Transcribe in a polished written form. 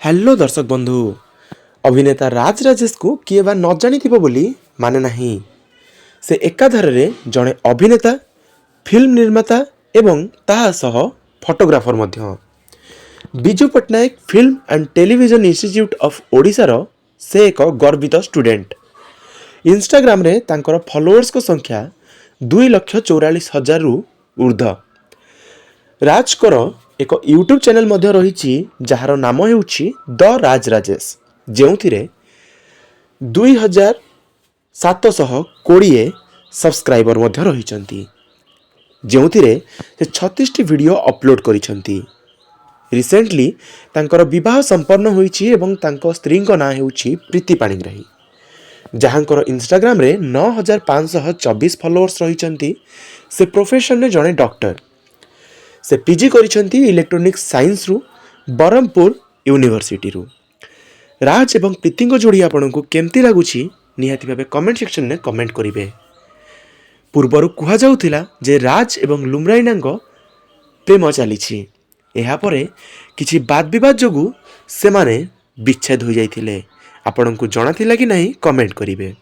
Hello दर्शक बंधु अभिनेता राज राजेश को किए बा न जानी बोली माने नहीं। से एकाधार जड़े अभिनेता फिल्म निर्माता एवं ताहा सह फोटोग्राफर मध्य। Biju Patnaik film and television institute of ओडिशार से एक गर्वित स्टूडेंट। इंस्टाग्राम रे तांकर फॉलोअर्स को संख्या 2,44,000 रु ऊर्ध्व। राजकर एक यूट्यूब चैनल मध्य रही जार नाम ହେଉଛି द राज राजेश, जो 2,720 सब्सक्राइबर मध्य रही, जो 36 वीडियो अपलोड करिसेंती। रिसेंटली तांकर विवाह संपन्न होईछि एवं तांको स्त्री को नाम ହେଉଛି प्रीति पाणिग्राही, जहाँकर इंस्टाग्राम रे 9,524 फॉलोअर्स रही। से प्रोफेशन में जड़े डॉक्टर। से पीजी करिसेंती इलेक्ट्रोनिक्स साइंस रु बरहमपुर यूनिवर्सिटी रु। राज एवं प्रीति जोड़ी आपन को केमती लगुछि निहाती भाबे कमेंट सेक्शन में कमेंट करिवे। पूर्वरु कुहा जाउथिला जे राज एवं लुमराइनांग प्रेम चलीछि। एहा परे किछि वाद विवाद जोगु से माने विच्छेद हो जाइथिले। आपन को जणाथिला कि नहीं कमेंट करिवे।